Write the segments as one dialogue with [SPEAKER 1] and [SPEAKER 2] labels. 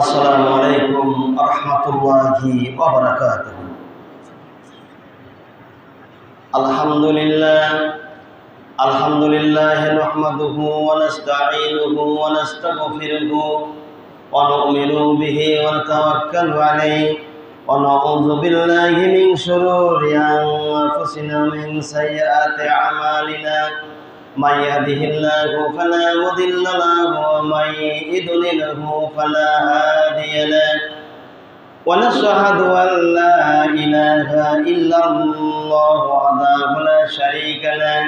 [SPEAKER 1] আসসালামু আলাইকুম ওয়া রাহমাতুল্লাহি ওয়া বারাকাতুহু। আলহামদুলিল্লাহ নাহমাদুহু ওয়া নাস্তাঈনুহু ওয়া নাস্তাগফিরুহু ওয়া নু'মিনু বিহি ওয়া নাতাওয়াক্কালু আলাইহি ওয়া নাউযু বিল্লাহি মিন শুরুরি আনফুসিনা মিন sayyi'ati a'malina من يهده الله فلا مضل له ومن يضلله فلا هادي له ونشهد أن لا إله إلا الله وحده لا شريك له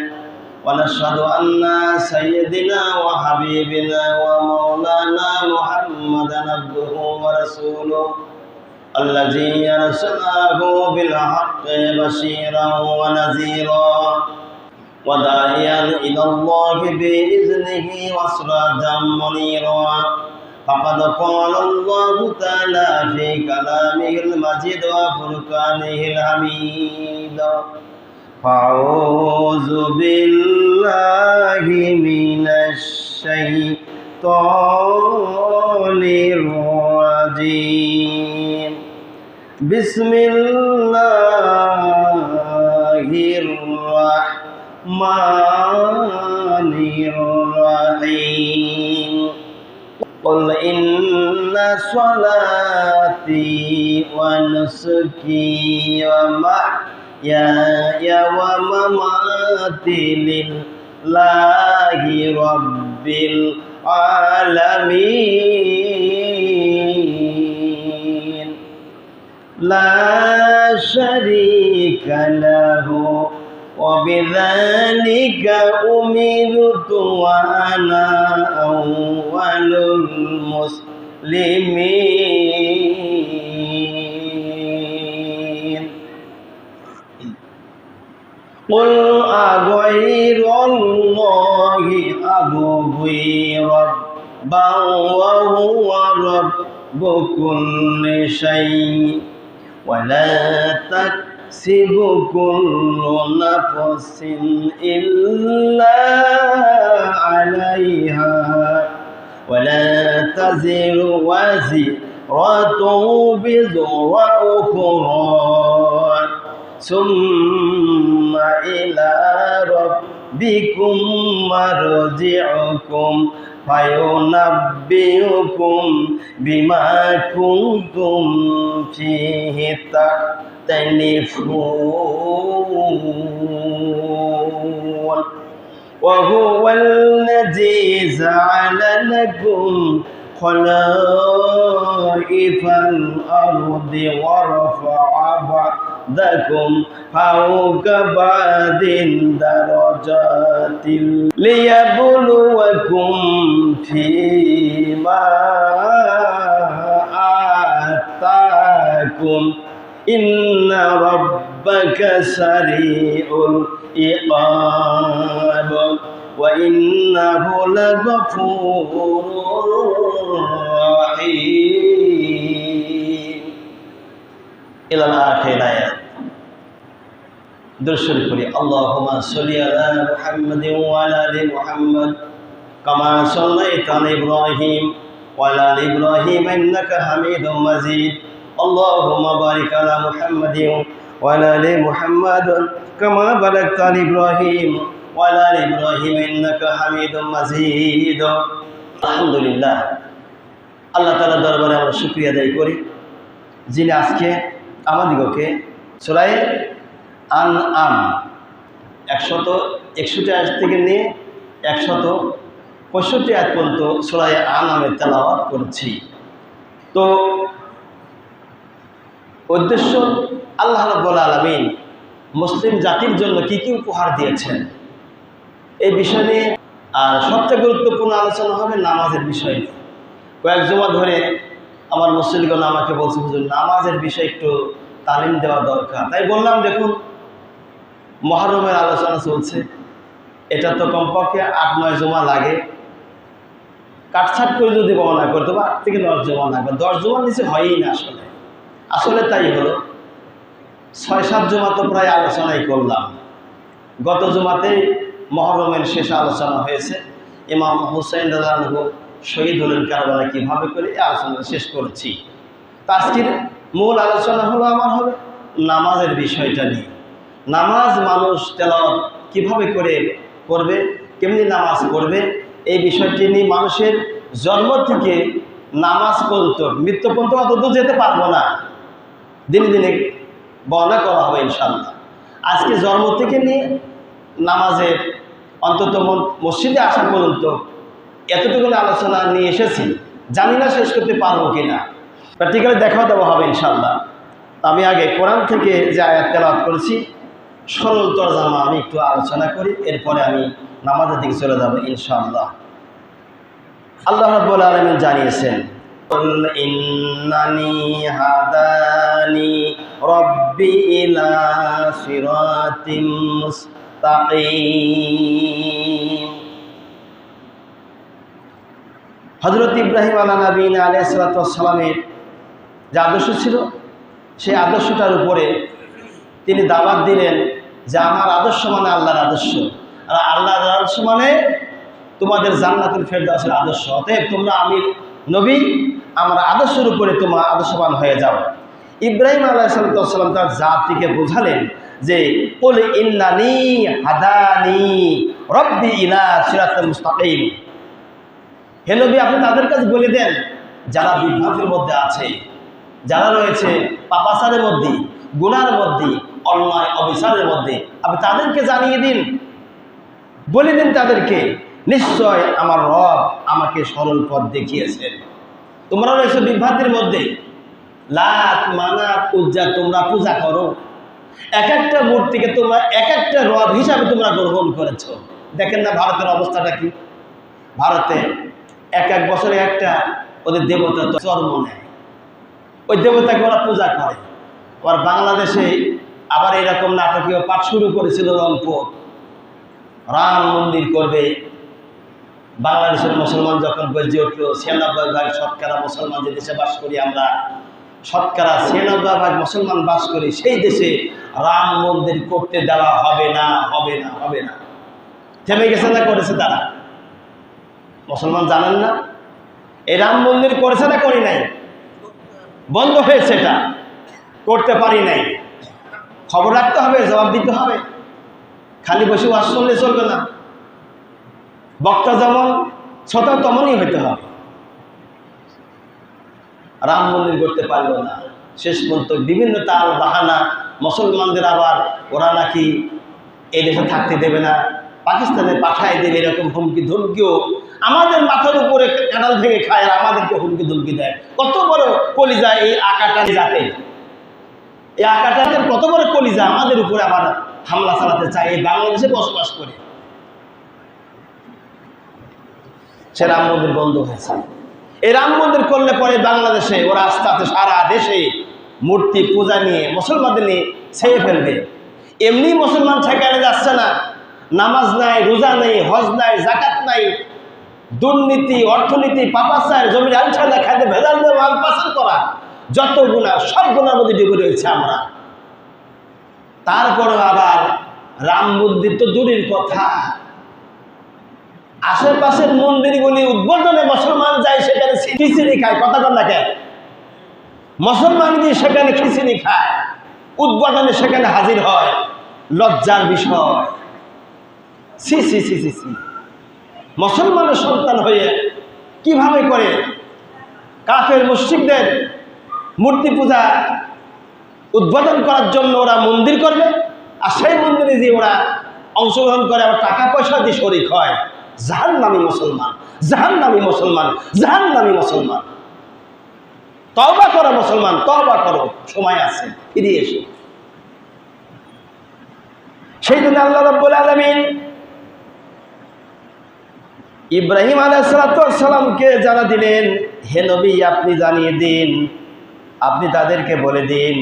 [SPEAKER 1] ونشهد أن سيدنا وحبيبنا ومولانا محمدا عبده ورسوله الذي أرسله بالحق بشيرا ونذيرا وداعيا إلى الله بإذنه وسراجا منيرا فقد قال الله تعالى في كلامه المجيد وفرقانه الحميد فأعوذ بالله من الشيطان الرجيم بسم الله الرحمن الرحيم قل إن صلاتي ونسكي ومحياي ومماتي لله رب العالمين لا شريك له وبذلك أمرت وأنا أول المسلمين قل أغير الله أبغي ربا وهو رب كل شيء ولا تكسب كل نفس إلا عليها ولا تزر وازرة وزر أخرى ثم إلى ربكم مرجعكم فينبئكم بما كنتم فيه تختلفون وهو الذي جعل لكم خلائف الأرض ورفع بعضكم فوق بعض درجات ليبلوكم فيما آتاكم إن ربك سريع العقاب وإنه لغفور رحيم إلى الآخر الآيات درشل كري اللهم صل على محمد وعلى آل محمد كما صليت على إبراهيم وعلى آل إبراهيم إنك حميد مجيد اللهم بارك على محمد وعلى آل محمد كما باركت على إبراهيم وعلى آل إبراهيم إنك حميد مجيد الحمد لله আল্লাহ তাআলার দরবারে আমরা শুকরিয়া আদায় করি যিনি আজকে আমাদিগকে সূরা আনআম 161 আয়াত থেকে নিয়ে 165 আয়াত পর্যন্ত সূরা আনআমের তেলাওয়াত করছি। তো উদ্দেশ্য আল্লাহ রাব্বুল আলামিন মুসলিম জাতির জন্য কি কি উপহার দিয়েছেন এই বিষয় নিয়ে, আর সবচেয়ে গুরুত্বপূর্ণ আলোচনা হবে নামাজের বিষয়ে। কয়েক জমা ধরে আমার মুসল্লিগণ আমাকে বলছে, হুজুর নামাজের বিষয়ে একটু তালিম দেওয়া দরকার। তাই বললাম, দেখুন মুহররমের আলোচনা চলছে, এটা তো কমপক্ষে 8-9 জমা লাগে। কাটছাট করে যদি বর্ণনা করতে হবে 8 থেকে 10 জমা লাগবে। 10 জমার নিচে হয়ই না। আসলে তাই হলো। 6-7 জমা তো প্রায় আলোচনাই করলাম। গত জমাতে মুহররমের শেষ আলোচনা হয়েছে। ইমাম হুসাইন রাদিয়াল্লাহু শহীদ হলেন কারবালা কিভাবে করে, এই আলোচনা শেষ করেছি। তো আজকের মূল আলোচনা হলো আমার হবে নামাজের বিষয়টা নিয়ে। নামাজ মানুষ তেলাওয়াত কিভাবে করে করবে, কেমনি নামাজ পড়বে, এই বিষয়টি নিয়ে মানুষের জন্ম থেকে নামাজ পর্যন্ত মৃত্যু পর্যন্ত অত যেতে পারবো না, দিনে দিনে বর্ণনা করা হবে ইনশাআল্লাহ। আজকে জন্ম থেকে নিয়ে নামাজের অন্তত মসজিদে আসা পর্যন্ত এতটুকু আলোচনা নিয়ে এসেছি, জানি না শেষ করতে পারবো কিনা, প্র্যাকটিক্যালি দেখা দেওয়া হবে ইনশাআল্লাহ। আমি আগে কোরআন থেকে যে আয়াত তেলাওয়াত করেছি সরল তরজামা আমি একটু আলোচনা করি, এরপরে আমি নামাজের দিকে চলে যাব ইনশাআল্লাহ। আল্লাহ রাব্বুল আলামিন জানিয়েছেন, কুল ইন্নানি হাদানি রাব্বি ইলা সিরাতিম মুস্তাকিম। হযরত ইব্রাহিম আলাইহিস সালামের যে আদর্শ ছিল, সেই আদর্শটার উপরে তিনি দাওয়াত দিলেন যে আমার আদর্শ মানে আল্লাহর আদর্শ, আর আল্লাহর আদর্শ মানে তোমাদের জান্নাতুল ফেরদাউসের আদর্শ। অতএব তোমরা আমি নবী আমার আদর্শের উপরে তোমার আদর্শবান হয়ে যাও। ইব্রাহিম আলাইহিস সালাম তার জাতিকে বোঝালেন যে কুল ইন্নানি হাদানি রাব্বি ইলা সিরাতিল মুস্তাকিম। হে নবী, আপনি তাদের কাছে বলে দেন যারা বিভ্রান্তির মধ্যে আছে, যারা রয়েছে পাপাচারের মধ্যে, গুনার মধ্যে, অন্যায় অবিচারের মধ্যে, আপনি তাদেরকে জানিয়ে দিন, বলে দিন তাদেরকে নিশ্চয় আমার রব আমাকে সরল পথ দেখিয়েছেন। তোমরা রয়েছে বিভ্রান্তির মধ্যে, লাত মানাত উজ্জা তোমরা পূজা করো, এক একটা মূর্তিকে তোমরা এক একটা রব হিসাবে তোমরা গ্রহণ করেছো। দেখেন না ভারতের অবস্থাটা কি? ভারতে এক এক বছরে একটা ওদের দেবতা জন্ম নেয়, ওই দেবতাকে ওরা পূজা করে। আবার বাংলাদেশে আবার এরকম নাটকীয় পাঠ শুরু করেছিল রংপুর, রাম মন্দির করবে। বাংলাদেশের মুসলমান যখন গর্জে উঠল, ৯৬% শতকরা মুসলমান যে দেশে বাস করি আমরা, শতকরা ৯৬% মুসলমান বাস করি, সেই দেশে রাম মন্দির করতে দেওয়া হবে না, হবে না, হবে না। থেমে গেছে না করেছে তারা? মুসলমান জানেন না এই রাম মন্দির করেছে না করি নাই? বন্ধ হয়েছে, এটা করতে পারি নাই। খবর রাখতে হবে, জবাব দিতে হবে, খালি বসে ওয়াজ শুনলে চলবে না। বক্তা যেমন শ্রোতা তেমনই হইতে হবে। রাম মন্দির করতে পারলো না, শেষ পর্যন্ত বিভিন্ন তাল বাহানা, মুসলমানদের আবার ওরা নাকি এই দেশে থাকতে দেবে না, পাকিস্তানে পাঠায় দেবে, এরকম হুমকি ধমকিও আমাদের মাথার উপরে কাঁঠাল ভেঙে খায়, আর আমাদেরকে হুমকি ধমকি দেয়। কত বড় কলিজা এই আকাটা জাতে, এই আকাটাদের কত বড় কলিজা, আমাদের উপরে আবার হামলা চালাতে চায়, এই বাংলাদেশে বসবাস করে। সে রাম মন্দির বন্ধ হয়েছে। এই রাম মন্দির করলে পরে বাংলাদেশে ওরা আস্তে আস্তে সারা দেশে মূর্তি পূজা নিয়ে মুসলমানদের নিয়ে ছেয়ে ফেলবে। এমনি মুসলমান ঠেকানো যাচ্ছে না, নামাজ নাই, রোজা নেই, হজ নাই, জাকাত নাই, দুর্নীতি, অর্থনীতি, পাপাচার, জমির আলছালা, খাদ্য ভেজাল দেওয়া, মাল পাচার করা, যত গুনাহ সব গুনার মধ্যে ডুবে রয়েছে আমরা। তারপরে আবার রাম মন্দির তো দূরের কথা, আশেপাশের মন্দিরগুলি উদ্বোধনে মুসলমান যায়, সেখানে খিচুড়ি খায়। কথা বল না কেন? মুসলমান গিয়ে সেখানে খিচুড়ি খায়, উদ্বোধনে সেখানে হাজির হয়। লজ্জার বিষয়। সি সি সি সি সি মুসলমানের সন্তান হয়ে কিভাবে করে কাফের মুশরিকদের মূর্তি পূজা উদ্বোধন করার জন্য ওরা মন্দির করবে, আর সেই মন্দিরে যে ওরা অংশগ্রহণ করে আবার টাকা পয়সা দিয়ে শরিক হয়। জাহান্নামী মুসলমান, জাহান্নামী মুসলমান, জাহান্নামী মুসলমান। তওবা করো মুসলমান, তওবা করো, সময় আছে, ফিরে এসো। সেই জন্য আল্লাহ রাব্বুল আলামিন ইব্রাহিম আলাইহিস সালামকে জানা দিলেন, হে নবী আপনি জানিয়ে দিন, আপনি তাদেরকে বলে দিন,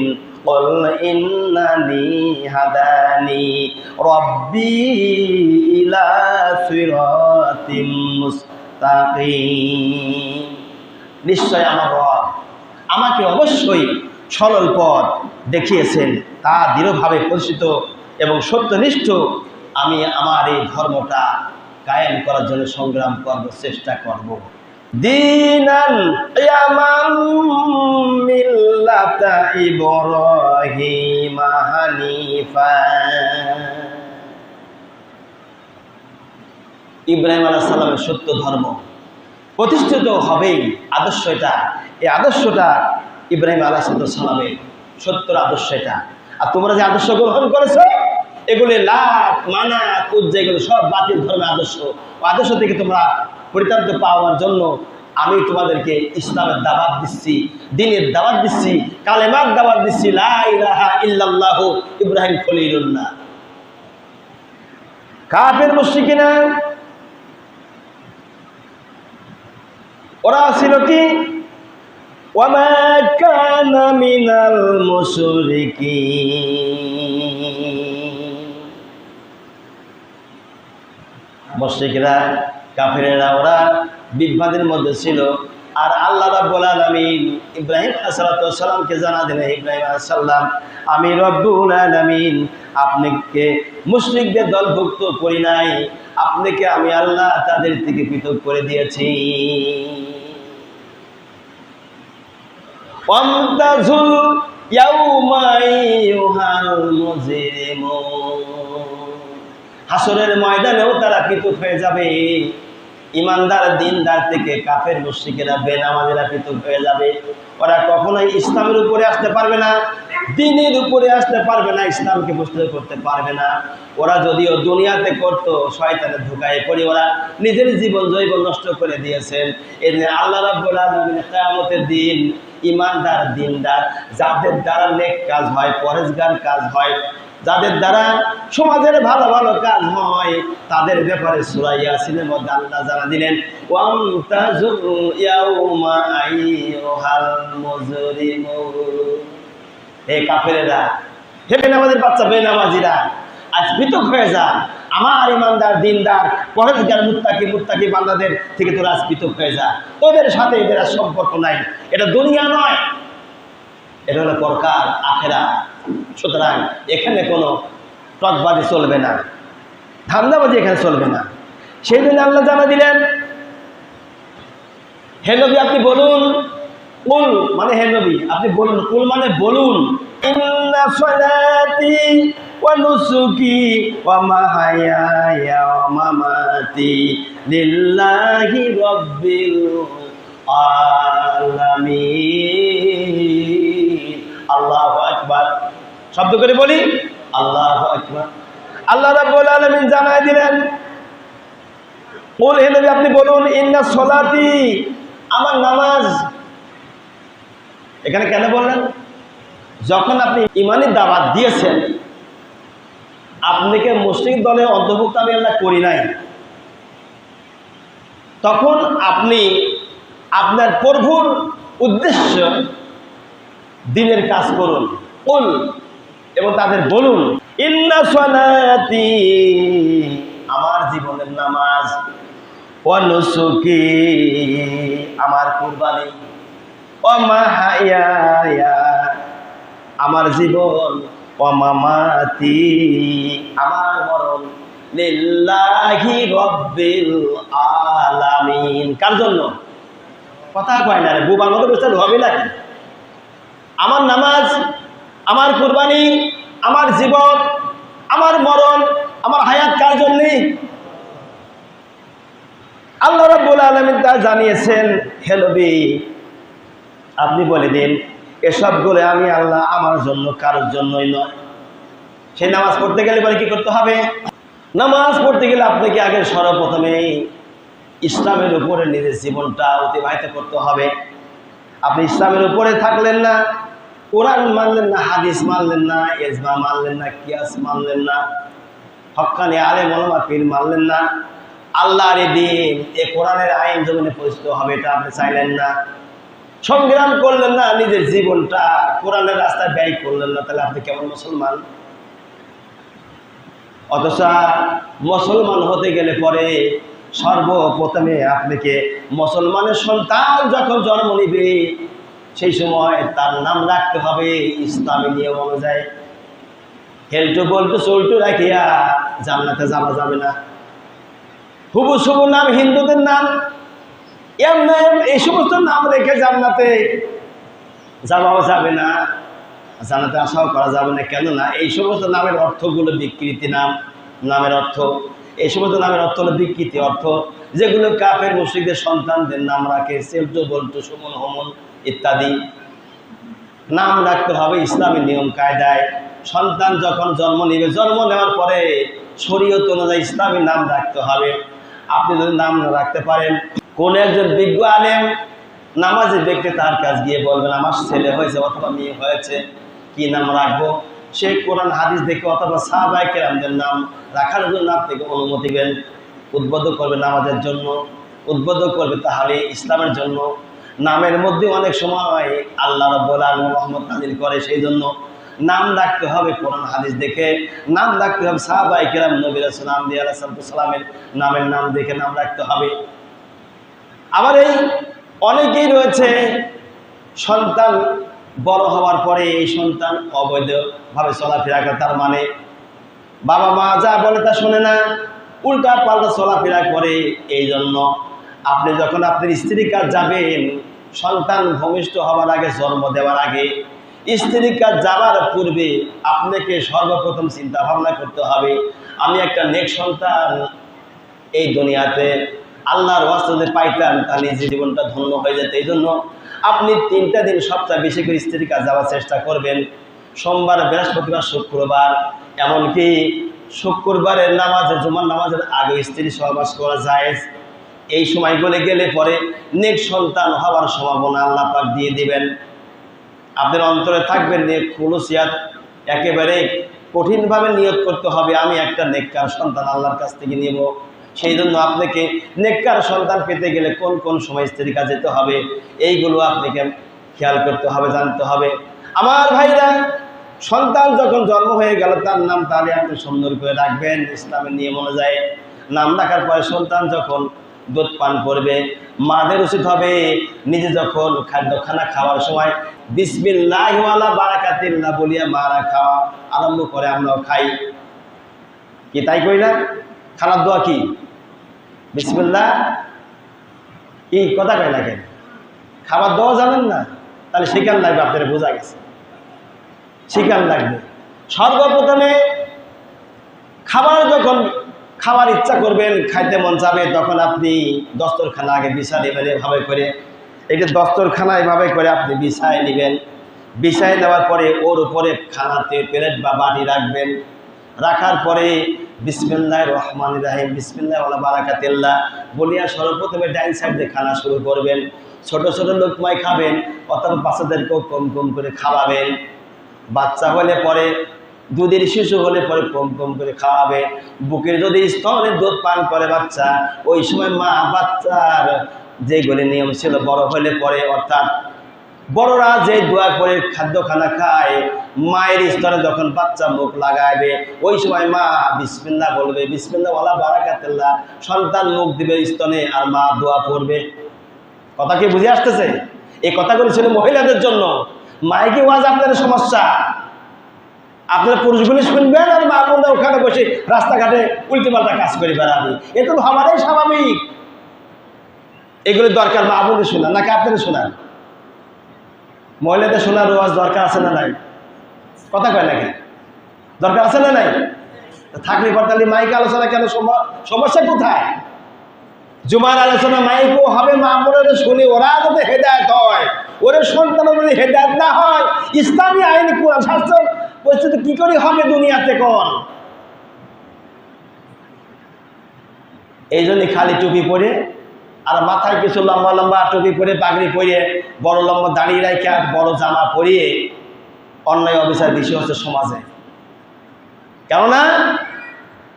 [SPEAKER 1] কুল ইন্নানি হাদানি রাব্বি ইলা সিরাতিম মুস্তাকিম। নিশ্চয় আমার রব আমাকে অবশ্যই সরল পথ দেখিয়েছেন, তা দৃঢ়ভাবে প্রতিষ্ঠিত এবং সত্যনিষ্ঠ আমি আমার এই ধর্মটা কায়েম করার জন্য সংগ্রাম করব, চেষ্টা করব। দীনান কিয়ামান মিল্লাতা ইব্রাহিম হানিফা। ইব্রাহিম আলাইহিস সালামের সত্য ধর্ম প্রতিষ্ঠিত হবেই, আদর্শ এটা। এই আদর্শটা ইব্রাহিম আলাইহিস সালামের সত্যর আদর্শ এটা। আর তোমরা যে আদর্শ গ্রহণ করেছো এগুলি লাখ মানাত উজ্জা, এগুলো সব বাতিল ধর্মের আদর্শ। আদর্শ থেকে তোমরা পরিত্রাণ পাওয়ার জন্য আমি তোমাদেরকে ইসলামের দাওয়াত দিচ্ছি, দ্বীনের দাওয়াত দিচ্ছি, কালেমার দাওয়াত দিচ্ছি, লা ইলাহা ইল্লাল্লাহ ইব্রাহিম খলিলুল্লাহ। কাফের মুশরিকিনা ওরা ছিল কি? ওয়ামা কানা মিনাল মুশরিকিন। মুশরিকরা, কাফেরেরা ওরা বিভ্রান্তির মধ্যে ছিল। আর আল্লাহ রাব্বুল আলামিন ইব্রাহিম আলাইহিস সালামকে জানা দিলেন, ইব্রাহিম আলাইহিস সালাম, আমি রব্বুল আলামিন আপনাকে মুশরিকদের দলভুক্ত করি নাই, আপনাকে আমি আল্লাহ তাদের থেকে পৃথক করে দিয়েছি। ওয়ামতাজুল ইয়াউমা আইয়ুহাল মুজরিমুন। হাসরের ময়দানেও তারা পৃথক হয়ে যাবে। ইমানদার দিনদার থেকে কাফের মুশরিকেরা বেনামাজিরা পৃথক হয়ে যাবে। ওরা কখনোই ইসলামের উপরে আসতে পারবে না, দ্বীনের উপরে আসতে পারবে না, ইসলামকে প্রতিষ্ঠা করতে পারবে না। ওরা যদিও দুনিয়াতে করতো, শয়তানের ধোঁকায় পড়ে ওরা নিজের জীবন জৈবন নষ্ট করে দিয়েছেন। এজন্য আল্লাহ রাব্বুল আলামিন কিয়ামতের দিন ইমানদার দিনদার যাদের দ্বারা নেক কাজ হয়, পরেজগার কাজ হয়, যাদের দ্বারা সমাজের ভালো ভালো কাজ হয়, তাদের ব্যাপারে সূরা ইয়াসিনের মধ্যে আল্লাহ জানা দিলেন, ওয়ামতাজুল ইয়াউমা আইয়ুহাল মুজরিমুন। হে কাফেরেরা, হে বেনামাজির বাচ্চা বেনামাজিরা, আজ পৃথক হয়ে যা। আমার ইমানদার দিনদার পরেজগার মুত্তাকি বান্দাদের থেকে তোরা আজ পৃথক হয়ে যা। তোদের সাথে এদের আর সম্পর্ক নাই। এটা দুনিয়া নয়, এটা হলো পরকাল, আখিরাত। সুতরাং এখানে কোনো টকবাজি চলবে না, ধান্দাবাজি এখানে চলবে না। সেই জন্য আল্লাহ জানা দিলেন, হে নবী আপনি বলুন, কুল মানে হে নবী আপনি বলুন, কুল মানে বলুন, ইন্না সালাতি ওয়া নুসুকি ওয়া মাহইয়ায়া ওয়া মামাতি লিল্লাহি রাব্বিল আলামিন। আল্লাহু আকবার। শব্দ করে বলি, আল্লাহু আকবার। আল্লাহ রাব্বুল আলামিন জানাই দিলেন, কুল হে নবী আপনি বলুন, ইন্না সালাতি আমার নামাজ। এখানে কেন বললেন? যখন আপনি ইমানি দাওয়াত দিয়েছেন, আপনাকে মুশরিক দলে অন্তর্ভুক্ত আমি আল্লাহ করি নাই, তখন আপনি আপনার প্রভুর উদ্দেশ্য দ্বীনের কাজ করুন। কুল এবং তাদের বলুন, ইন্না সালাতি আমার জীবনের নামাজ, ওয়া নুসুকি আমার কুরবানি, ওয়া মাহইয়ায়া আমার জীবন, ওয়া মামাতি আমার মরণ, লিল্লাহি রাব্বিল আলামিন। কার জন্য? কথা কয় না রে, বুবার মতো বুঝতে হবে নাকি? আমার নামাজ, আমার কুরবানি, আমার জীবন, আমার মরণ, আমার হায়াত কার জন্যে? আল্লাহ রাব্বুল আলামিন তা জানিয়েছেন। হে নবী আপনি বলে দিন, এসবগুলো আমি আল্লাহ আমার জন্য, কারোর জন্যই নয়। সেই নামাজ পড়তে গেলে বলে কি করতে হবে? নামাজ পড়তে গেলে আপনাকে আগে সর্বপ্রথমে ইসলামের উপরে নিজের জীবনটা অতিবাহিত করতে হবে। আপনি ইসলামের উপরে থাকলেন না, কোরআন মানলেন না, হাদিস মানলেন না, ইজমা মানলেন না, কিয়াস মানলেন না, হক্কানি আলেম ওলামা পীর মানলেন না, আল্লাহর দিন এই কোরআনের আইন জমিনে প্রতিষ্ঠিত হবে এটা আপনি চাইলেন না, সংগ্রাম করলেন না, নিজের জীবনটা কোরআনের রাস্তায় ব্যয় করলেন না, তাহলে আপনি কেমন মুসলমান? অথচ মুসলমান হতে গেলে পরে সর্বপ্রথমে আপনাকে মুসলমানের সন্তান যখন জন্ম নিবে সেই সময় তার নাম রাখতে হবে ইসলামী নিয়ম অনুযায়ী। হেলটু বলটু চলটু রাখিয়া জান্নাতে যাওয়া যাবে না। হুবু শুবু নাম হিন্দুদের নাম, এমনি এই সমস্ত নাম রেখে জান্নাতে যাওয়াও যাবে না, জান্নাতে আশাও করা যাবে না। কেন না? এই সমস্ত নামের অর্থগুলো বিকৃতি নাম, নামের অর্থ, এই সমস্ত নামের অর্থ হলো বিকৃতি অর্থ, যেগুলো কাফের মুশরিকদের সন্তানদের নাম রাখে, সেল্টু বল্টু সুমন হমন ইত্যাদি। নাম রাখতে হবে ইসলামী নিয়ম কায়দায়। সন্তান যখন জন্ম নেবে, জন্ম নেওয়ার পরে শরীয়ত অনুযায়ী ইসলামী নাম রাখতে হবে। আপনি যদি নাম না রাখতে পারেন, কোন একজন বিজ্ঞ আলেম নামাজি ব্যক্তি তার কাছে গিয়ে বলবেন আমার ছেলে হয়েছে অথবা মেয়ে হয়েছে, কি নাম রাখবো? সে কোরআন হাদিস দেখে অথবা সাহাবায়ে কেরামদের নাম রাখার জন্য আপনাকে অনুমতি দেন, উদ্বুদ্ধ করবে নামাজের জন্য, উদ্বুদ্ধ করবে তাহলে ইসলামের জন্য। নামের মধ্যে অনেক সময় আল্লাহ রাব্বুল আলামিন রহমত নাযিল করে, সেই জন্য নাম রাখতে হবে কোরআন হাদিস দেখে, নাম রাখতে হবে সাহাবায়ে কেরাম নবী রাসূল আম্বিয়া আলাইহিস সালামের নামের নাম দেখে নাম রাখতে হবে। আবার এই অনেকেই রয়েছে সন্তান বড় হওয়ার পরে এই সন্তান অবৈধভাবে চলাফেরা করে, তার মানে বাবা মা যা বলে তা শোনে না, উল্টা পাল্টা চলাফেরা করে। এই জন্য আপনি যখন আপনার স্ত্রীর কাছে যাবেন, সন্তান ভূমিষ্ঠ হওয়ার আগে, জন্ম দেওয়ার আগে, স্ত্রীর কাছে যাওয়ার পূর্বে আপনাকে সর্বপ্রথম চিন্তা ভাবনা করতে হবে আমি একটা নেক সন্তান এই দুনিয়াতে আল্লাহর ওয়াস্তে পাইতাম, তাহলে যে জীবনটা ধন্য হয়ে যেত। এই জন্য আপনি 3টা দিন সপ্তাহে বেশি করে স্ত্রীর কাছে যাওয়ার চেষ্টা করবেন। সোমবার, বৃহস্পতিবার, শুক্রবার, এমনকি শুক্রবারের নামাজে, জুমার নামাজের আগে স্ত্রী সহবাস করা যায়। এই সময়গুলো গেলে পরে নেক সন্তান হওয়ার সম্ভাবনা আল্লাহ পাক দিয়ে দিবেন। আপনার অন্তরে থাকবেন নেক খুলুসিয়াত, একেবারে কঠিনভাবে নিয়ত করতে হবে আমি একটা নেককার সন্তান আল্লাহর কাছ থেকে নেব। সেই জন্য আপনাকে নেককার সন্তান পেতে গেলে কোন কোন সময় স্ত্রীর কাছে যেতে হবে, এইগুলো আপনাকে খেয়াল করতে হবে, জানতে হবে। আমার ভাইরা, সন্তান যখন জন্ম হয়ে গেল তার নাম তাহলে আপনি সুন্দর করে রাখবেন ইসলামের নিয়ম অনুযায়ী। নাম রাখার পরে সন্তান যখন দুধ পান করবে, মাদের উচিত হবে নিজে যখন খানা খাওয়ার সময় বিসমিল্লাহি ওয়ালা বারাকাতিল্লাহ বলিয়া মারা খাওয়া আরম্ভ করে। আমরাও খাই কি তাই করি না? খানার দোয়া কি? বিসমিল্লাহ। কি কথা কয় না কেন? খাবার দোয়া জানেন না? তাহলে শিকার লাগবে, আপনারা বোঝা গেছে, শিকার লাগবে। সর্বপ্রথমে খাবার যখন খাবার ইচ্ছা করবেন, খাইতে মন যাবে, তখন আপনি দস্তরখানা আগে বিছায় নেবেন এভাবে করে। এটা দস্তরখানা এভাবে করে আপনি বিছায় নেবেন। বিছায় নেওয়ার পরে ওর উপরে খানাতে প্লেট বা বাটি রাখবেন। রাখার পরে বিসমিল্লাহির রহমানির রহিম, বিসমিল্লাহি ওয়ালা বারাকাতিল্লাহ বলিয়া সর্বপ্রথমে ডাইন সাইড দিয়ে খানা শুরু করবেন। ছোট ছোট লোকমায় খাবেন অথবা বাচ্চাদেরকেও কম কম করে খাওয়াবেন। বাচ্চা হলে পরে, দুধের শিশু হলে পরে কম কম করে খাওয়াবে। বুকের যদি স্তনে দুধ পান করে বাচ্চা, ওই সময় মা বাচ্চার যেগুলি নিয়ম ছিল বড় হলে পরে, অর্থাৎ বড়রা যে দোয়া করে খাদ্য খানা খায়, মায়ের স্তনে যখন বাচ্চা মুখ লাগাইবে ওই সময় মা বিসমিল্লাহ বলবে, বিসমিল্লাহ ওয়ালা বারাকাতুল্লাহ, সন্তান মুখ দিবে স্তনে আর মা দোয়া পড়বে। কথা কি বুঝে আসতেছে? এই কথাগুলি ছিল মহিলাদের জন্য। মাইকে ওয়াজ আপনাদের সমস্যা, আপনারা পুরুষগুলি শুনবেন আর মা বোনরা ওখানে বসে রাস্তাঘাটে উল্টিপাল্টা কাজ করে বেড়াবে। এ তো আমারই স্বাভাবিক। এগুলি দরকার মা বোনদের শোনা নাকি আপনাদের শোনান? মহিলাদের শোনার ওয়াজ দরকার আছে না নাই? কথা কয় নাকি? দরকার আছে না নাই? থাকলে পরতালি মাইক আলোচনা কেন? সমস্যা কোথায়? জুমার আলোচনা মাইকও হবে, মা বোনেরা শুনি, ওরা যাতে হেদায়েত হয়। ওরে সন্তান যদি হেদায়েত না হয়, ইসলামী আইন কোরআন শাস্ত্র পরিস্থিতি কি করে হবে দুনিয়াতে কোন? এই জন্য খালি টুপি পরে আর মাথায় কিছু লম্বা লম্বা টুপি পরে, পাগড়ি পরিয়ে, বড় লম্বা দাঁড়িয়ে রাখে আর বড় জামা পরিয়ে অন্যায় অবিচার বেশি হচ্ছে সমাজে। কেননা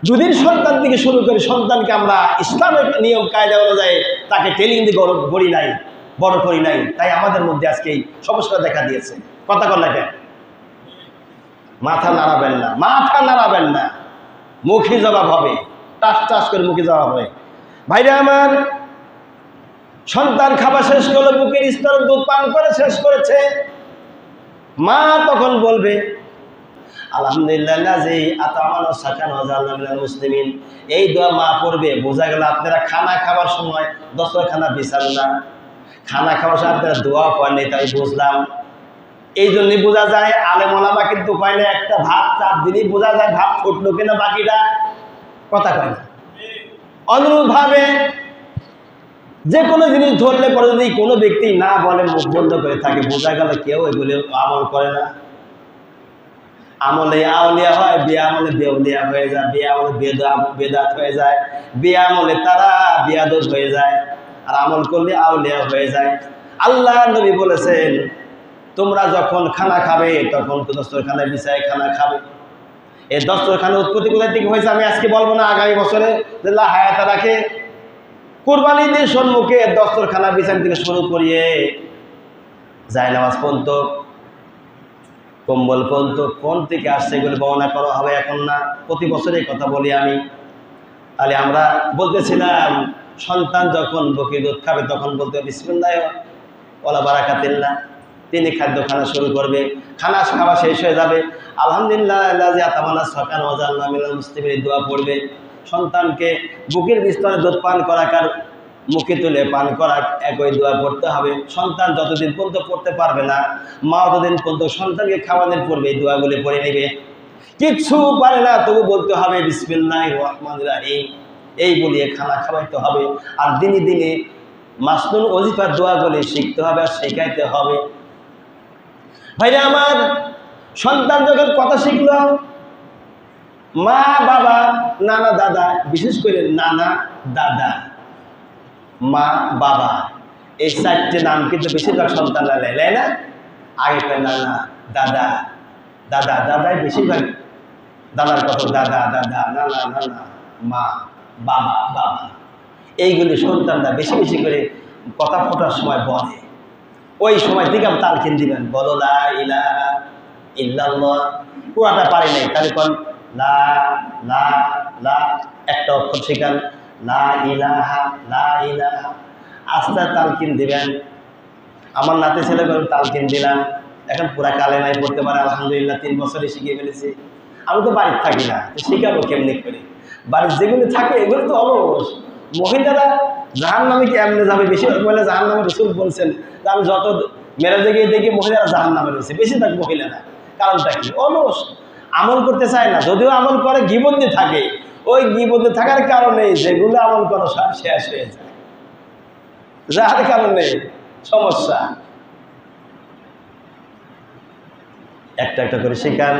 [SPEAKER 1] যদির সন্তান থেকে শুরু করে সন্তানকে আমরা ইসলামের নিয়ম কায়দা অনুযায়ী তাকে ট্রেনিং দিয়ে গড়ি নাই, বড় করি নাই, তাই আমাদের মধ্যে আজকে এই সমস্যা দেখা দিয়েছে। কথা কর না কেন? মাথা নাড়াবেন না, মাথা নাড়াবেন না, মুখী জবাব হবে, টাস টাস করে মুখী জবাব হবে। ভাইরা আমার, সন্তান খাবার শেষ করলো, বুকের স্তরে দুধ পান করে শেষ করেছে, মা তখন বলবে আলহামদুলিল্লাহ যে আতামানা সাকান ওয়া জাআলনা মিনাল মুসলিমিন, এই দোয়া মা পড়বে। বোঝা গেল আপনারা খানা খাওয়ার সময় দস্তরখানা বিছান না, খানা খাওয়ার সময় আপনারা দোয়া পড়েন, তাই বুঝলাম। এই জন্যই বোঝা যায় আলেম ওলামা কিন্তু কয় না একটা ভাত চাপ দিলেই বোঝা যায় ভাত ফুটলো কিনা, বাকিটা কথা কয় না। অনুরূপভাবে যে কোনো জিনিস ধরলে পরে যদি কোনো ব্যক্তি না বলে, মুখ বন্ধ করে থাকে, বোঝা গেল কেউ এগুলো আমল করে না। আমলে আউলিয়া হয়, বিয়ে আমলে বেউলিয়া হয়ে যায়, বিয়ে আমলে বেদাত হয়ে যায়, বিয়ে আমলে তারা বিয়াদত হয়ে যায়, আর আমল করলে আউলিয়া হয়ে যায়। আল্লাহ নবী বলেছেন তোমরা যখন খানা খাবে তখন তো দস্তরখানায় বিছায় খানা খাবে। এই দস্তরখানার উৎপত্তি কোথা থেকে হয়েছে আমি আজকে বলবো না, আগামী বছরে আল্লাহ হায়াত রাখে কুরবানি ঈদের সম্মুখে দস্তরখানা বিছানা থেকে শুরু করিয়ে জায়নামাজ পর্যন্ত, কম্বল পর্যন্ত কোন থেকে আসছে এগুলো বর্ণনা করা হবে এখন না, প্রতি বছরের কথা বলি আমি। তাহলে আমরা বলতেছিলাম সন্তান যখন বকরির দুধ খাবে তখন বলতে বিসমিল্লাহ ওয়ালা বারাকাতিল্লাহ, তিনি খাদ্য খানা শুরু করবে, খানা খাওয়া শেষ হয়ে যাবে আলহামদুলিল্লাহ আল্লাযী আতামানা সাকান ওয়া জাআলনা মিনাল মুসলিমিন দোয়া পড়বে। সন্তানকে বুকের বিস্তরে দুধ পান করাকার মুখে তুলে পান করা একই দোয়া পড়তে হবে। সন্তান যতদিন পর্যন্ত পড়তে পারবে না, মা ততদিন পর্যন্ত সন্তানকে খাওয়ানোর পূর্বে এই দোয়াগুলি পড়ে নেবে। কিচ্ছু পারে না তবু বলতে হবে বিসমিল্লাহির রহমানির রহিম, এই বলিয়ে খানা খাওয়াইতে হবে। আর দিনে দিনে মাসনুন ওজিফার দোয়াগুলি শিখতে হবে আর শেখাইতে হবে। ভাইরা আমার, সন্তান যখন কথা শিখল, মা বাবা নানা দাদা, বিশেষ করে নানা দাদা মা বাবা এই চারটে নাম কিন্তু বেশিরভাগ সন্তানরা নেয় না। আগে কয় নানা দাদা, দাদা দাদাই বেশিরভাগ, দাদার কথা দাদা দাদা, নানা নানা, মা বাবা বাবা, এইগুলি সন্তানরা বেশি বেশি করে কথা ফোটার সময় বলে। ওই সময় থেকে আপনি তালকিন দিবেন, বলো লা ইলাহা ইল্লাল্লাহ। পুরাটা পারি নাই তাহলে কোন লা লা লা, একটা অক্ষর শিখান লা ইলাহা লা ইলাহা, আস্তে তালকিন দিবেন। আমার নাতি ছেলে করে তালকিন দিলাম, এখন পুরা কালেমাই পড়তে পারে আলহামদুলিল্লাহ, 3 বছরে শিখিয়ে ফেলেছি। আমি তো বাড়িতে থাকি না, শিখাবো কেমনি করে? বাড়ির যেগুলো থাকে এগুলো তো অলস। মহিলারা জাহান্নামে কি এমনি যাবে? বেশিরভাগ মহিলা জাহান্নামে, রাসূল বলছেন যে আমি যত মেরাজে গিয়ে দেখি মহিলারা জাহান্নামে রয়েছে, বেশিরভাগ মহিলারা। কারণটা কি? অলস, আমল করতে চায় না। যদিও আমল করে গীবতে থাকে, ওই গীবতে থাকার কারণে যেগুলো আমল করা সব শেষ হয়ে যায়, যার কারণে সমস্যা। একটা একটা করে শিখান।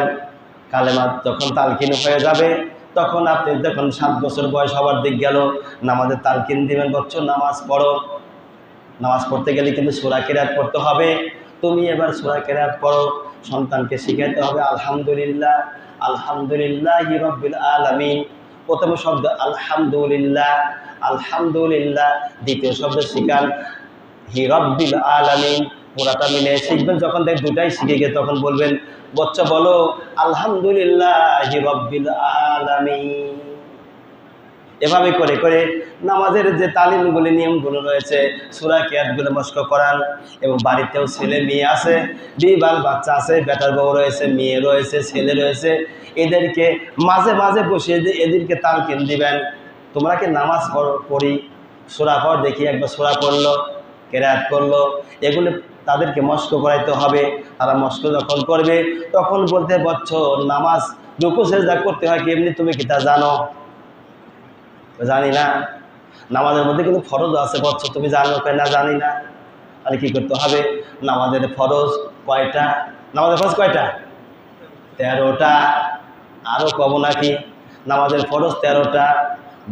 [SPEAKER 1] কালেমা যখন তালকিন হয়ে যাবে তখন আপনি যখন 7 বছর বয়স হওয়ার দিক গেল, নামাজের তালকিন দিবেন, বচ্চো নামাজ পড়ো। নামাজ পড়তে গেলে কিন্তু সূরা কিরাত পড়তে হবে। তুমি এবার সূরা কিরাত পড়ো, সন্তানকে শিখাইতে হবে আলহামদুলিল্লাহ আলহামদুলিল্লাহি রাব্বিল আলামিন। প্রথম শব্দ আলহামদুলিল্লাহ আলহামদুলিল্লাহ, দ্বিতীয় শব্দ শিখান হি রাব্বিল আলামিন। পুরাটা মিলে শিখবেন। যখন দেখ দুটাই শিখে গিয়ে তখন বলবেন, বাচ্চা বলো আলহামদুলিল্লাহি রাব্বিল আলামিন। এভাবে করে করে নামাজের যে তালিমগুলি, নিয়মগুলো রয়েছে, সূরা কিরাতগুলো মস্ক করান। এবং বাড়িতেও ছেলে মেয়ে আছে, বিবাল বাচ্চা আছে, বেটার বউ রয়েছে, মেয়ে রয়েছে, ছেলে রয়েছে, এদেরকে মাঝে মাঝে বসিয়ে এদেরকে তালকিন দিবেন। তোমরা কি নামাজ পড়ি, সূরা পড় দেখি, একবার সূরা পড়লো, কিরাত করলো, এগুলো তাদেরকে মস্ক করাইতে হবে। তারা মস্ক যখন করবে তখন বলতে বচ্চো নামাজ রুকু সেজদা করতে হয় কি এমনি, তুমি কি তা জানো? জানি না। নামাজের মধ্যে কিন্তু ফরজ আছে, বচ্চো তুমি জানো? না জানি না। তাহলে কি করতে হবে? নামাজের ফরজ কয়টা? নামাজের ফরজ কয়টা? 13টা। আরও কব নাকি? নামাজের ফরজ 13টা,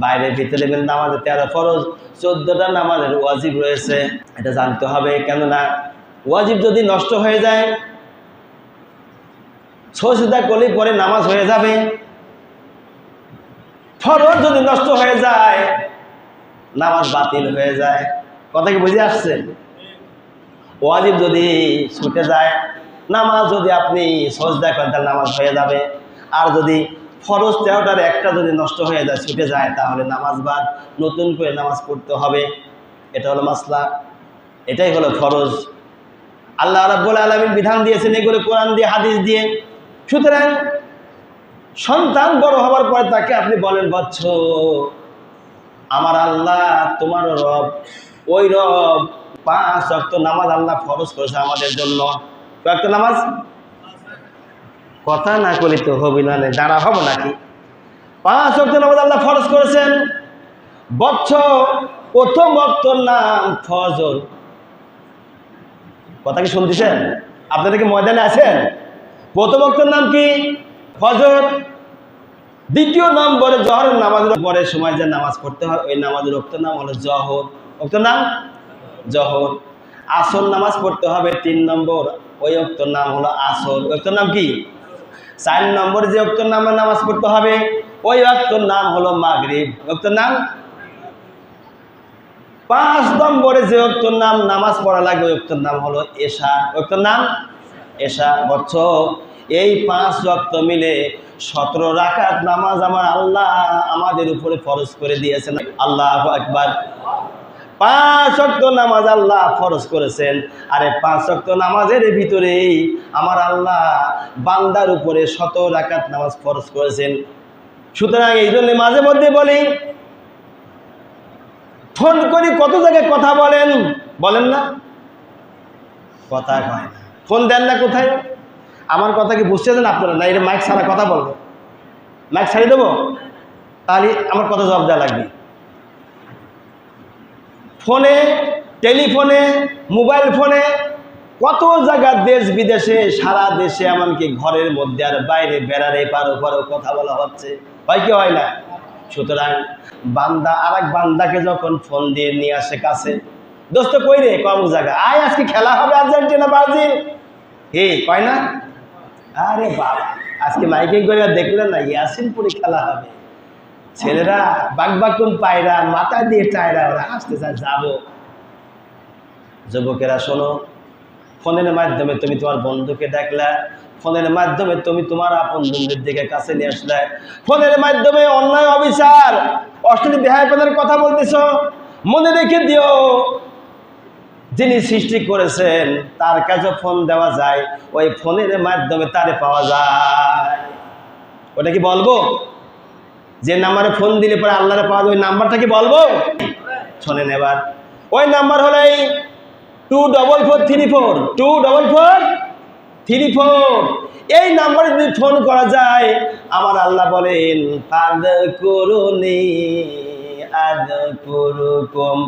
[SPEAKER 1] বাইরে ভিতরে মিলে নামাজের 13 ফরজ, 14টা নামাজের ওয়াজিব রয়েছে। এটা জানতে হবে, কেননা ওয়াজিব যদি নষ্ট হয়ে যায়, সজদা করলে পরে নামাজ হয়ে যাবে। ফরজ যদি নষ্ট হয়ে যায় নামাজ বাতিল হয়ে যায়। কথা কি বুঝে আসছে? ওয়াজিব যদি ছুটে যায়, নামাজ যদি আপনি সজদা করেন তাহলে নামাজ হয়ে যাবে। আর যদি ফরজ 13টার একটা যদি নষ্ট হয়ে যায়, ছুটে যায়, তাহলে নামাজ বাদ, নতুন করে নামাজ পড়তে হবে। এটা হলো মাসলা, এটাই হলো ফরজ। আল্লাহ রাব্বুল আলামিন বিধান দিয়েছেন এগুলো কোরআন দিয়ে, হাদিস দিয়ে। সুতরাং সন্তান বড় হওয়ার পরে তাকে আপনি বলেন, বৎস আমার আল্লাহ তোমার রব, ওই রব 5 ওয়াক্ত নামাজ আল্লাহ ফরজ করেছে আমাদের জন্য। কয়েকটা নামাজ? কথা না করলে তো হবে না, দাঁড়া হবো নাকি? 5 ওয়াক্ত নামাজ আল্লাহ ফরজ করেছেন। বৎস প্রথম ওয়াক্তর নাম ফজর। কথা কি শুনতেছেন? আপনারা কি ময়দানে আছেন? প্রথম ওয়াক্তর নাম কি? ফজর। দ্বিতীয় নম্বরে জহরের নামাজের পরের সময় যে নামাজ পড়তে হয় ওই নামাজের ওয়াক্তের নাম হলো জহর। ওয়াক্তের নাম জহর। আসর নামাজ পড়তে হবে 3 নম্বর, ওই ওয়াক্তের নাম হলো আসর। ওয়াক্তের নাম কি? 4 নম্বরে যে ওয়াক্তের নামে নামাজ পড়তে হবে ওই ওয়াক্তের নাম হলো মাগরিব। ওয়াক্তের নাম। 5 নম্বরে যে ওয়াক্তের নাম নামাজ পড়া লাগে ওই ওয়াক্তের নাম হলো এশা। ওয়াক্তের নাম এশা। বৎস এই 5 ওয়াক্ত মিলে 17 রাকাত নামাজ আমার আল্লাহ আমাদের উপরে ফরজ করে দিয়েছেন। আল্লাহু আকবার। 5 ওয়াক্ত নামাজ আল্লাহ ফরজ করেছেন। আর এই 5 ওয়াক্ত নামাজের ভিতরেই আমার আল্লাহ বান্দার উপরে 17 রাকাত নামাজ ফরজ করেছেন। সুতরাং এই জন্য মাঝে মধ্যে বলি, ফোন করি কত জায়গায় কথা বলেন, বলেন না? কথা কয় না, ফোন দেন না কোথায়? আমার কথা কি বুঝতেছেন আপনারা? না এটা মাইক ছাড়া কথা বলবো? মাইক ছাড়িয়ে দেবো? তাহলে আমার কথা জবাব দেওয়া লাগবে। ফোনে, টেলিফোনে, মোবাইল ফোনে কত জায়গা দেশ বিদেশে, সারা দেশে, এমনকি ঘরের মধ্যে আর বাইরে বেড়ারে পারো পারো কথা বলা হচ্ছে, হয় কি হয় না? সুতরাং বান্দা আর এক বান্দাকে যখন ফোন দিয়ে নিয়ে আসে কাছে, দোস্ত কই রে? কম জায়গা, আয় আজকে খেলা হবে আর্জেন্টিনা ব্রাজিল। কয় না? আরে বাবা, আজকে মাইকিং করে দেখলেন না, ইয়াসিনপুরে খেলা হবে। ছেলেরা বাগবাকুম পায়রা মাথা দিয়ে টায়রা, ওরা হাসতে চায়, যাবো। যুবকেরা শোনো, ফোনের মাধ্যমে তুমি তোমার বন্ধুকে দেখলা, ফোনের মাধ্যমে তুমি তোমার আপন বন্ধুদের দিকে কাছে নিয়ে আসলে, ফোনের মাধ্যমে অন্যায় অবিচার অশ্লীল বেহায়াপনার কথা বলতেছ। মনে রেখে দিও, যিনি সৃষ্টি করেছেন তার কাছে ফোন দেওয়া যায়, ওই ফোনের মাধ্যমে তারে পাওয়া যায়। ওটা কি বলবো? যে নাম্বারে ফোন দিলে পরে আল্লাহরে পাওয়া যায়, ওই নাম্বারটা কি বলবো? শোনেন এবার, ওই নাম্বার হলো 24434 24434। এই নাম্বারে যদি ফোন করা যায়, আমার আল্লাহ বলেন ফাযকুরুনি আযকুরুকুম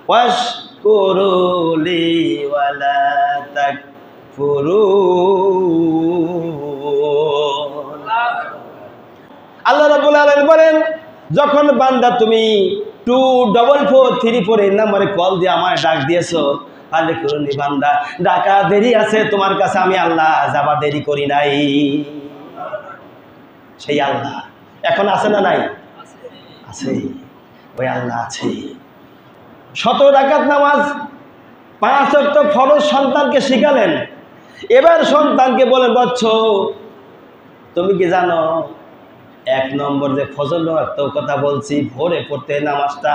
[SPEAKER 1] ওয়াশকুরুলি ওয়ালা তাকফুরুন। আল্লাহ রাব্বুল আলামিন বলেন, যখন বান্দা তুমি 24434 এই নাম্বারে কল দিয়ে আমায় ডাক দিয়েছো, তাহলে করুনি বান্দা, ডাকা দেরি আছে তোমার কাছে, আমি আল্লাহ যাবা দেরি করি নাই। সেই আল্লাহ এখন আছে না নাই? আছে, ওই আল্লাহ আছে। 17 রাকাত নামাজ 5 ওয়াক্ত ফরজ সন্তানকে শিখালেন। এবার সন্তানকে বলেন, বৎস তুমি কি জানো 1 নম্বর যে ফজর ওয়াক্ত কথা বলছি, ভোরে পড়তে নামাজটা,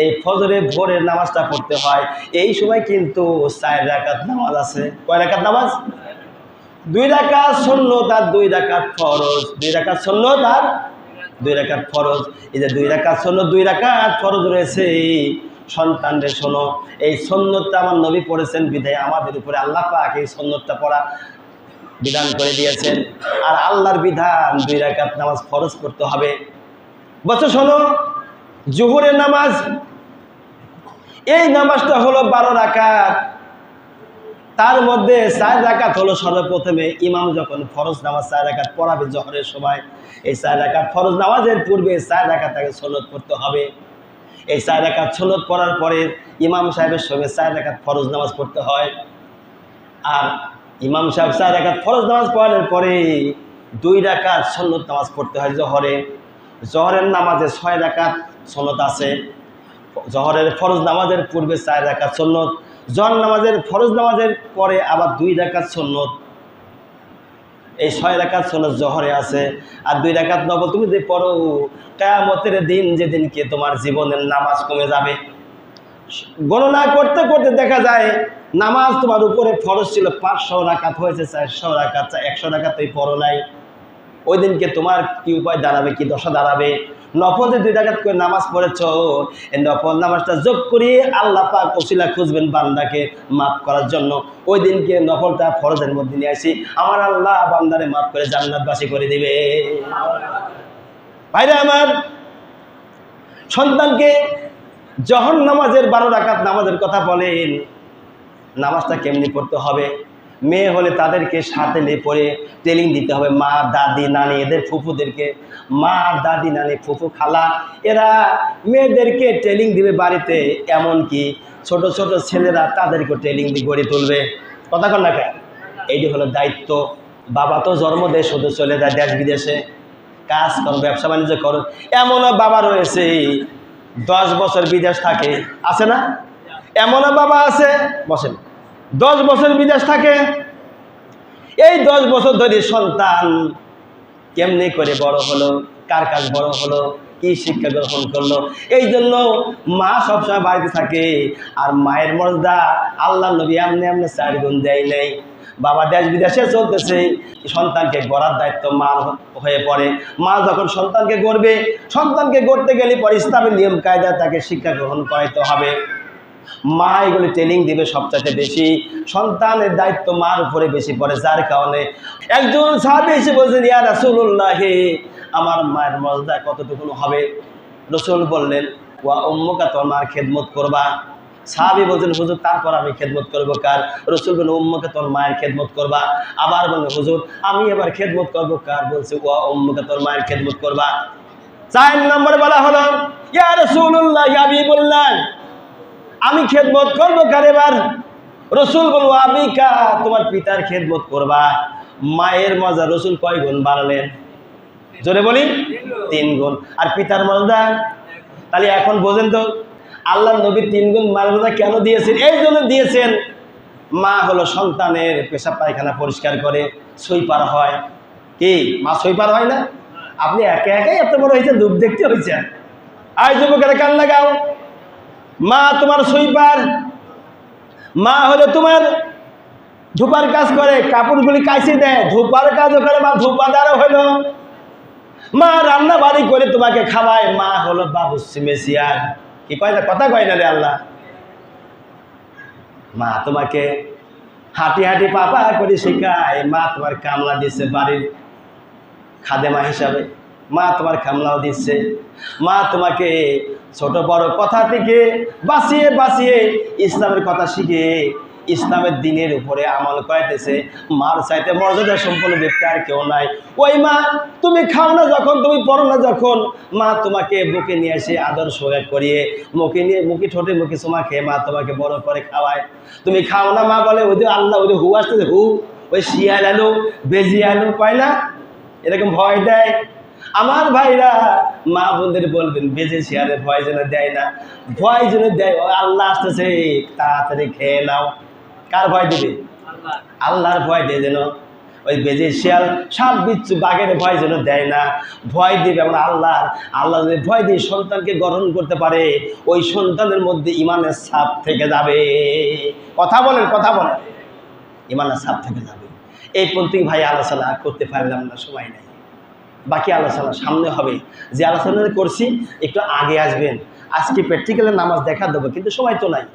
[SPEAKER 1] এই ফজরে ভোরের নামাজটা পড়তে হয়, এই সময় কিন্তু 4 রাকাত নামাজ আছে। কয় রাকাত নামাজ? 2 রাকাত সুন্নত আর 2 রাকাত ফরজ। 2 রাকাত সুন্নত আর 2 রাকাত ফরজ। এই যে 2 রাকাত সুন্নত 2 রাকাত ফরজ রয়েছে, সন্তানদের শোনো, এই সুন্নতটা আমার নবী পড়েছেন বিধায় আমাদের উপরে আল্লাহ পাক এই সুন্নতটা পড়া বিধান করে দিয়েছেন। আর আল্লাহর বিধান 2 রাকাত নামাজ ফরজ করতে হবে। বলছো শোনো, জোহরের নামাজ, এই নামাজটা হলো 12 রাকাত। তার মধ্যে 4 রাকাত হলো সর্বপ্রথমে ইমাম যখন ফরজ নামাজ 4 রাকাত পড়াবে জোহরের সময়, এই 4 রাকাত ফরজ নামাজের পূর্বে 4 রাকাত আগে সুন্নত পড়তে হবে। এই 4 রাকাত সুন্নত পড়ার পরে ইমাম সাহেবের সঙ্গে 4 রাকাত ফরজ নামাজ পড়তে হয়। আর ইমাম সাহেব 4 রাকাত ফরজ নামাজ পড়ানোর পরে 2 রাকাত সুন্নত নামাজ পড়তে হয় জোহরে। জোহরের নামাজে 6 রাকাত সুন্নত আছে। জোহরের ফরজ নামাজের পূর্বে 4 রাকাত সুন্নত, জোহর নামাজের ফরজ নামাজের পরে আবার 2 রাকাত সুন্নত। এই 6 রাকাত সুন্নত জোহরে আছে। আর 2 রাকাত নফল তুমি যে পড়ো, কিয়ামতের দিন যেদিনকে তোমার জীবনের নামাজ কমে যাবে, গণনা করতে করতে দেখা যায় নামাজ তোমার উপরে ফরজ ছিল 500 রাকাত, হয়েছে 400 রাকাত, 100 রাকাত তুই পড়ো নাই। ওই দিনকে তোমার কি উপায় দাঁড়াবে, কি দশা দাঁড়াবে। নফল যে 2 রাকাত করে নামাজ পড়েছ, এই নফল নামাজটা যোগ করিয়ে আল্লাহ পাক ওসিলা খুঁজবেন বান্দাকে মাফ করার জন্য। ওই দিনকে নফলটা ফরজের মধ্যে নিয়ে আসি, আমার আল্লাহ বান্দারে মাফ করে জান্নাতবাসী করে দিবে। ভাইরা আমার, সন্তানকে জহর নামাজের 12 রাকাত নামাজের কথা বলেন, নামাজটা কেমনি পড়তে হবে। মেয়ে হলে তাদেরকে সাথে নিয়ে পড়ে ট্রেনিং দিতে হবে। মা, দাদি, নানি, এদের ফুফুদেরকে, মা, দাদি, নানি, ফুফু, খালা, এরা মেয়েদেরকে ট্রেনিং দিবে বাড়িতে। এমনকি ছোট ছোট ছেলেরা তাদেরকে ট্রেনিং দিয়ে গড়ে তুলবে। কথা কন না কেন? এইটি হলো দায়িত্ব। বাবা তো জন্ম দেয়, শুধু চলে যায় দেশ বিদেশে, কাজ করো, ব্যবসা বাণিজ্য করো। এমনও বাবা রয়েছে 10 বছর বিদেশ থাকে, আছে না? এমনও বাবা আছে, বসেন, 10 বছর বিদেশ থাকে। এই 10 বছর ধরে সন্তান কেমনে করে বড় হলো, কার কাজ বড় হলো, কি শিক্ষা গ্রহণ করলো, এই জন্য মা সবসময় বাড়িতে থাকে। আর মায়ের মর্যাদা আল্লাহ নবী এমনি এমনি 4 গুণ দেয় নেই। বাবা দেশ বিদেশে চলতেছে, সন্তানকে গড়ার দায়িত্ব মার হয়ে পড়ে। মা যখন সন্তানকে গড়বে, সন্তানকে গড়তে গেলে পরে ইসলামের নিয়ম কায়দা তাকে শিক্ষা গ্রহণ করাইতে হবে। মা এগুলি ট্রেনিং দিবে সবচাইতে বেশি। সন্তানের দায়িত্ব মার উপরে বেশি পড়ে, যার কারণে একজন সাহাবী এসে বলছেন, ইয়া রাসূলুল্লাহ, আমার মায়ের মর্যাদা কতটুকু হবে? রাসূল বললেন, ওয়া উম্মুকা, তোর মার খেদমত করবা। সাহাবী বলছেন, হুজুর তারপর আমি খেদমত করবো কার? রাসূল বললেন, উম্মুকা, তোর মায়ের খেদমত করবা। আবার বললেন, হুজুর আমি এবার খেদমত করবো কার? বলছে, ওয়া উম্মুকা, তোর মায়ের খেদমত করবা। 4 নম্বরে বলা হলো, ইয়া রাসূলুল্লাহ, হাবিবুল্লাহ, আমি খেদমত করবো কার এবার? রাসূল বলল, আবিকা, তোমার পিতার খেদমত করবা। মায়ের মর্যাদা রাসূল কয় গুণ বাড়ালেন? জোরে বলি, 3 গুণ। আর পিতার মর্যাদা? তাহলে এখন বোঝেন তো আল্লাহ নবী 3 গুণ মর্যাদা কেন দিয়েছেন? এই জন্য দিয়েছেন, মা হলো সন্তানের পেশাব পায়খানা পরিষ্কার করে, সুইপার হয়। কি মা সুইপার হয় না? আপনি একে একাই এত বড় হয়েছেন, ধূপ দেখতে হয়েছেন। আই যুবকেরা কান লাগাও, মা তোমার সুইপার। মা হলো তোমার ধূপার কাজ করে, কাপড়গুলি কাইছে দেয়, ধূপার কাজও করে, মা ধূপাদারও হলো। মা রান্না বাড়ি করে তোমাকে খাওয়ায়, মা হলো বাবুর্চি মেসিয়ার। কি কয় না, কথা কয় না রে আল্লাহ। মা তোমাকে হাঁটি হাঁটি পাপা করে শেখায়, মা তোমার কামলা দিচ্ছে বাড়ির খাদেমা হিসাবে, মা তোমার কামলাও দিচ্ছে। মা তোমাকে ছোট বড় কথা থেকে বাঁচিয়ে বাঁচিয়ে ইসলামের কথা শিখে ইসলামের দিনের উপরে আমল করাইতেছে। মার চাইতে মর্যাদা সম্পন্ন ব্যক্তি আর কেউ নাই। ওই মা, তুমি খাও না যখন, তুমি পড়ো না যখন, মা তোমাকে বুকে নিয়ে এসে আদর সোহাগ করিয়ে মুখে নিয়ে মুখে ঠোঁটে মুখে চুমা খেয়ে মা তোমাকে বড় করে খাওয়ায়। তুমি খাও না, মা বলে ওই যে আল্লাহ, ওই যে হু আসতেছে, হু, ওই শিয়াল আলো, বেজি আলো, পায় না, এরকম ভয় দেয়। আমার ভাইরা, মা বোনদের বলবেন, বেজে শিয়ালের ভয় যেন দেয় না, ভয় যেন দেয়, আল্লাহ আসতেছে, তাড়াতাড়ি খেয়ে নাও। কার ভয় দিবে? আল্লাহর ভয় দেয় যেন। ওই বেজে শিয়াল, সাপ, বিচ্ছু, বাঘের ভয় যেন দেয় না, ভয় দিবে আমরা আল্লাহর। আল্লাহ যদি ভয় দিয়ে সন্তানকে গ্রহণ করতে পারে, ওই সন্তানের মধ্যে ইমানের ছাপ থেকে যাবে। কথা বলেন, কথা বলেন, ইমানের ছাপ থেকে যাবে। এই পন্থী ভাই আলোচনা করতে পারলাম না, সময় নেই। বাকি আলোচনা সামনে হবে। যে আলোচনা করছি একটু আগে আসবেন। আজকে প্র্যাকটিক্যালের নামাজ দেখা দেবো, কিন্তু সময় তো নাই।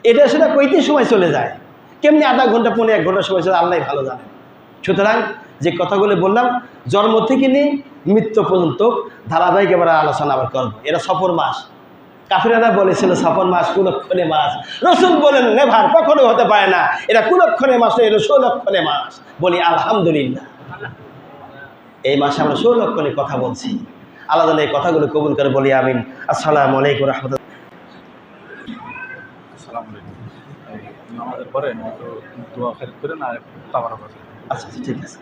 [SPEAKER 1] এটা সেটা কইতেই সময় চলে যায়, কেমনি আধা ঘন্টা, 1 ঘন্টা সময় চলে, আল্লাহ ভালো জানে। সুতরাং যে কথাগুলো বললাম, জন্ম থেকে নিয়ে মৃত্যু পর্যন্ত ধারাবাহিক এবার আলোচনা আবার করবো। এরা সফর মাস। কাফিরেরা বলেছিল সফর মাস, কুলক্ষণে মাস। রাসূল বলেন, নেভার, কখনো হতে পারে না। এরা কুলক্ষণে মাস, এরা 16 মাস। বলি আলহামদুলিল্লাহ, এই মাসে আমরা 16 কথা বলছি। আল্লাহ যেন এই কথাগুলো কবুল করে, বলি আমিন। আসসালামু আলাইকুম রাহমাতুল্লাহ।
[SPEAKER 2] নামাজের পরে দোয়া করে না,
[SPEAKER 1] আচ্ছা ঠিক আছে।